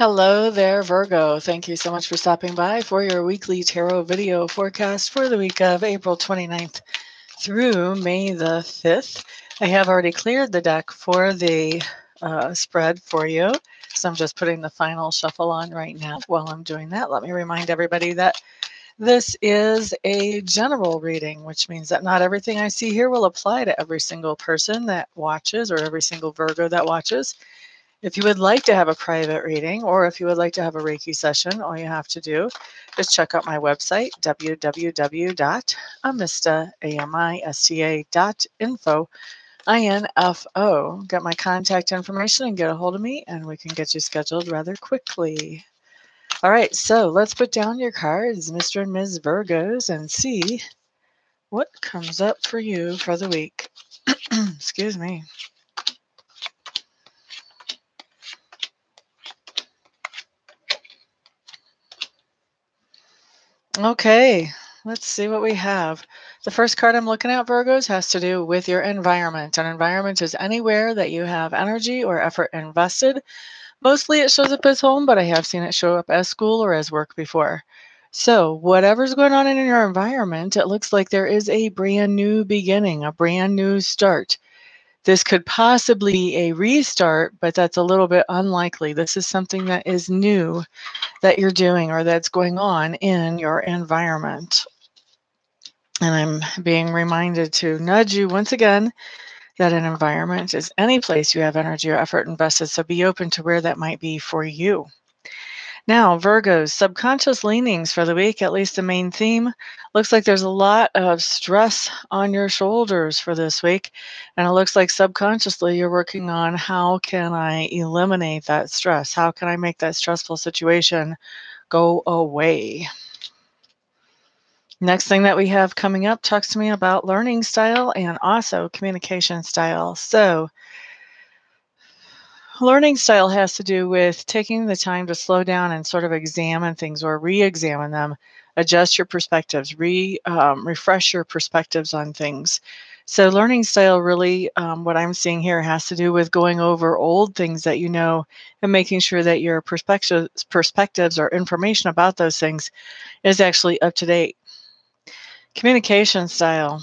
Hello there, Virgo. Thank you so much for stopping by for your weekly tarot video forecast for the week of April 29th through May the 5th. I have already cleared the deck for the spread for you, so I'm just putting the final shuffle on right now. While I'm doing that, let me remind everybody that this is a general reading, which means that not everything I see here will apply to every single person that watches or every single Virgo that watches. If you would like to have a private reading or if you would like to have a Reiki session, all you have to do is check out my website, www.amista.info. INFO. Get my contact information and get a hold of me, and we can get you scheduled rather quickly. All right, so let's put down your cards, Mr. and Ms. Virgos, and see what comes up for you for the week. Excuse me. Okay, let's see what we have. The first card I'm looking at, Virgos, has to do with your environment. An environment is anywhere that you have energy or effort invested. Mostly it shows up as home, but I have seen it show up as school or as work before. So, whatever's going on in your environment, it looks like there is a brand new beginning, a brand new start. This could possibly be a restart, but that's a little bit unlikely. This is something that is new that you're doing or that's going on in your environment. And I'm being reminded to nudge you once again that an environment is any place you have energy or effort invested. So be open to where that might be for you. Now, Virgo's subconscious leanings for the week, at least the main theme, looks like there's a lot of stress on your shoulders for this week. And it looks like subconsciously you're working on how can I eliminate that stress? How can I make that stressful situation go away? Next thing that we have coming up talks to me about learning style and also communication style. So, learning style has to do with taking the time to slow down and sort of examine things or re-examine them, adjust your perspectives, refresh your perspectives on things. So, learning style really, what I'm seeing here, has to do with going over old things that you know and making sure that your perspectives or information about those things is actually up to date. Communication style.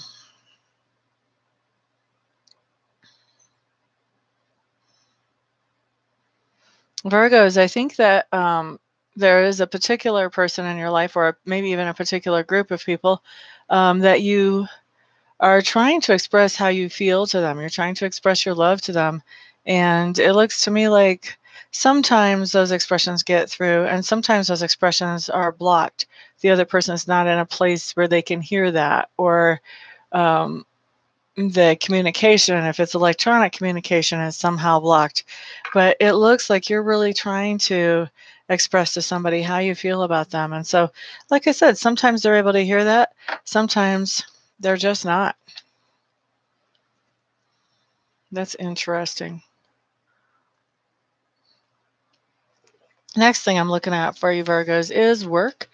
Virgos, I think that there is a particular person in your life, or maybe even a particular group of people, that you are trying to express how you feel to them. You're trying to express your love to them. And it looks to me like sometimes those expressions get through, and sometimes those expressions are blocked. The other person is not in a place where they can hear that, or um, the communication, if it's electronic communication, is somehow blocked. But it looks like you're really trying to express to somebody how you feel about them. And so, like I said, sometimes they're able to hear that, sometimes they're just not. That's interesting. Next thing I'm looking at for you, Virgos, is work.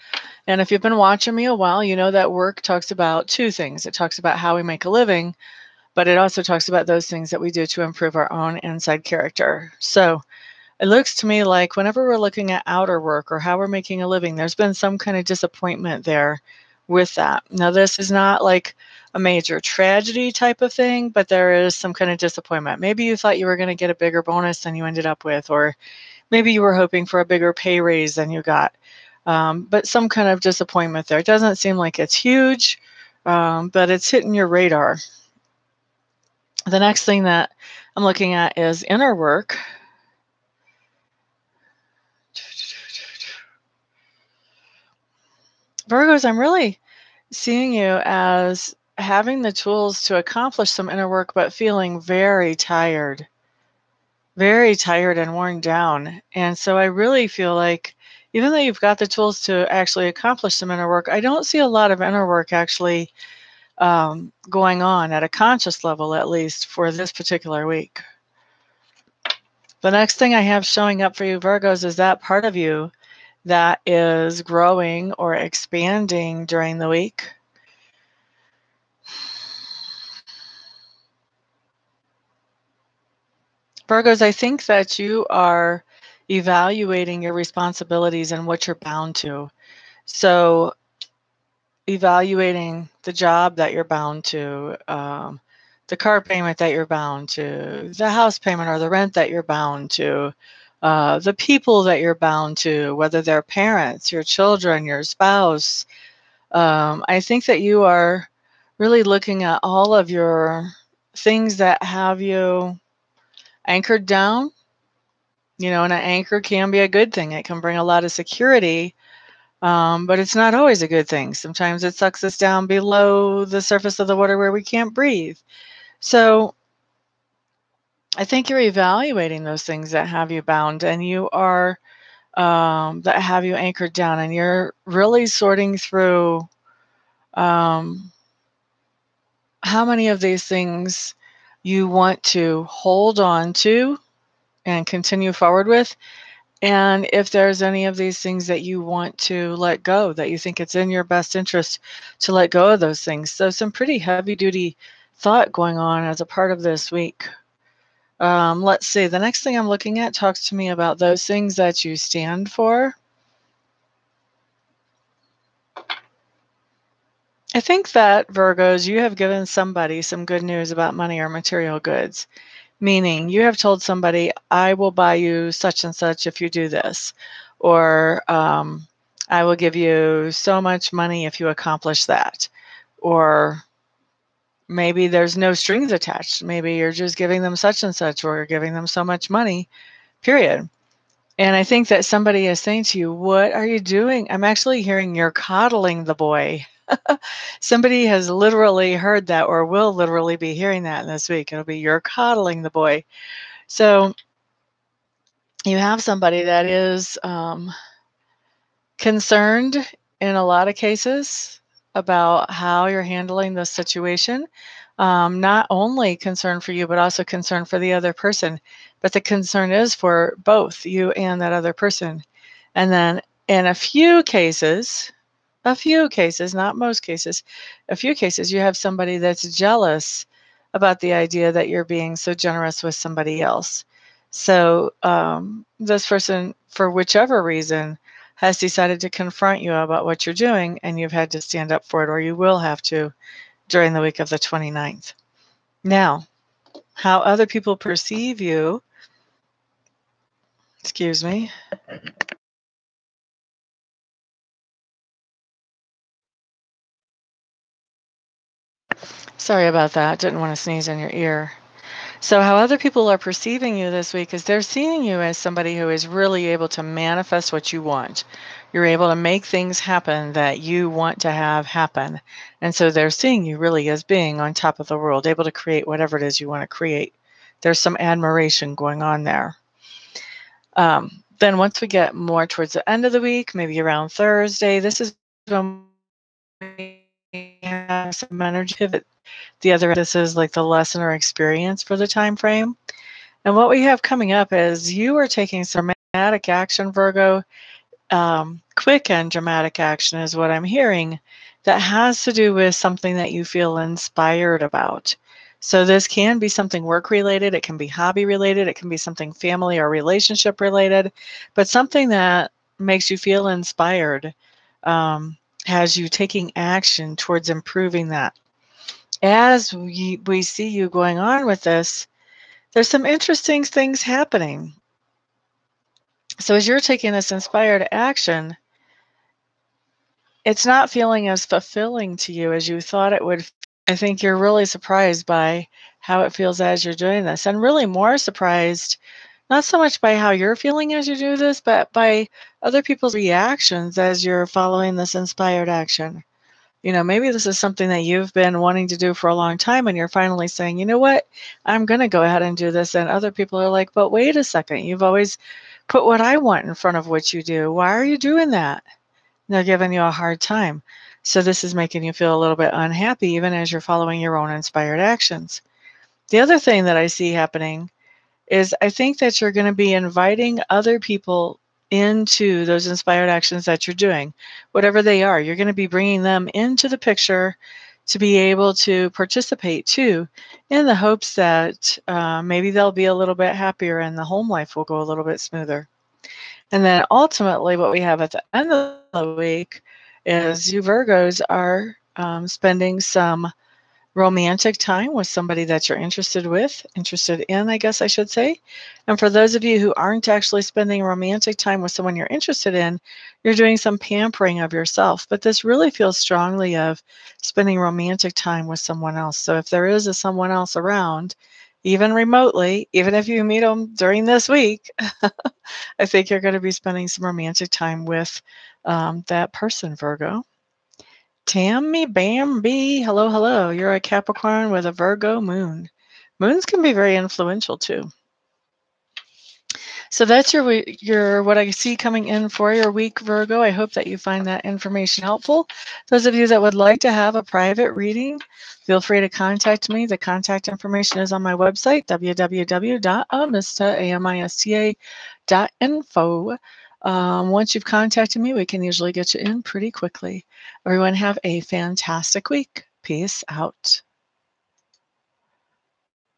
And if you've been watching me a while, you know that work talks about two things. It talks about how we make a living, but it also talks about those things that we do to improve our own inside character. So, it looks to me like whenever we're looking at outer work or how we're making a living, there's been some kind of disappointment there with that. Now, this is not like a major tragedy type of thing, but there is some kind of disappointment. Maybe you thought you were going to get a bigger bonus than you ended up with, or maybe you were hoping for a bigger pay raise than you got. But some kind of disappointment there. It doesn't seem like it's huge, but it's hitting your radar. The next thing that I'm looking at is inner work. Virgos, I'm really seeing you as having the tools to accomplish some inner work, but feeling very tired and worn down. And so I really feel like even though you've got the tools to actually accomplish some inner work, I don't see a lot of inner work actually going on at a conscious level, at least for this particular week. The next thing I have showing up for you, Virgos, is that part of you that is growing or expanding during the week. Virgos, I think that you are evaluating your responsibilities and what you're bound to. So, evaluating the job that you're bound to, the car payment that you're bound to, the house payment or the rent that you're bound to, the people that you're bound to, whether they're parents, your children, your spouse. I think that you are really looking at all of your things that have you anchored down. And an anchor can be a good thing. It can bring a lot of security, but it's not always a good thing. Sometimes it sucks us down below the surface of the water where we can't breathe. So I think you're evaluating those things that have you bound and you are that have you anchored down, and you're really sorting through um, how many of these things you want to hold on to and continue forward with. And if there's any of these things that you want to let go, that you think it's in your best interest to let go of those things. So some pretty heavy duty thought going on as a part of this week. Let's see. The next thing I'm looking at talks to me about those things that you stand for. I think that, Virgos, you have given somebody some good news about money or material goods. Meaning, you have told somebody, I will buy you such and such if you do this. Or I will give you so much money if you accomplish that. Or maybe there's no strings attached. Maybe you're just giving them such and such, or you're giving them so much money, period. And I think that somebody is saying to you, what are you doing? I'm actually hearing you're coddling the boy. Somebody has literally heard that or will literally be hearing that this week. It'll be you're coddling the boy. So you have somebody that is concerned in a lot of cases about how you're handling the situation. Not only concerned for you, but also concerned for the other person. But the concern is for both you and that other person. And then in a few cases, not most cases, a few cases, you have somebody that's jealous about the idea that you're being so generous with somebody else. So this person, for whichever reason, has decided to confront you about what you're doing, and you've had to stand up for it, or you will have to during the week of the 29th. Now, how other people perceive you, excuse me. Sorry about that. Didn't want to sneeze in your ear. So, how other people are perceiving you this week is they're seeing you as somebody who is really able to manifest what you want. You're able to make things happen that you want to have happen. And so they're seeing you really as being on top of the world, able to create whatever it is you want to create. There's some admiration going on there. Then, once we get more towards the end of the week, maybe around Thursday, this is when we have some energy pivot. The other, this is like the lesson or experience for the time frame. And what we have coming up is you are taking some dramatic action, Virgo. Quick and dramatic action is what I'm hearing that has to do with something that you feel inspired about. So this can be something work related, it can be hobby related, it can be something family or relationship related, but something that makes you feel inspired, has you taking action towards improving that. As we see you going on with this, there's some interesting things happening. So as you're taking this inspired action, it's not feeling as fulfilling to you as you thought it would. I think you're really surprised by how it feels as you're doing this, and really more surprised, not so much by how you're feeling as you do this, but by other people's reactions as you're following this inspired action. Maybe this is something that you've been wanting to do for a long time, and you're finally saying, you know what, I'm going to go ahead and do this. And other people are like, but wait a second, you've always put what I want in front of what you do. Why are you doing that? And they're giving you a hard time. So this is making you feel a little bit unhappy, even as you're following your own inspired actions. The other thing that I see happening is I think that you're going to be inviting other people into those inspired actions that you're doing, whatever they are. You're going to be bringing them into the picture to be able to participate too, in the hopes that maybe they'll be a little bit happier and the home life will go a little bit smoother. And then ultimately, what we have at the end of the week is you Virgos are spending some romantic time with somebody that you're interested in, I guess I should say. And for those of you who aren't actually spending romantic time with someone you're interested in, you're doing some pampering of yourself. But this really feels strongly of spending romantic time with someone else. So if there is a someone else around, even remotely, even if you meet them during this week, I think you're going to be spending some romantic time with that person, Virgo. Tammy Bambi, hello, hello. You're a Capricorn with a Virgo moon. Moons can be very influential too. So that's your what I see coming in for your week, Virgo. I hope that you find that information helpful. Those of you that would like to have a private reading, feel free to contact me. The contact information is on my website, www.amista.info. Once you've contacted me, we can usually get you in pretty quickly. Everyone have a fantastic week. Peace out.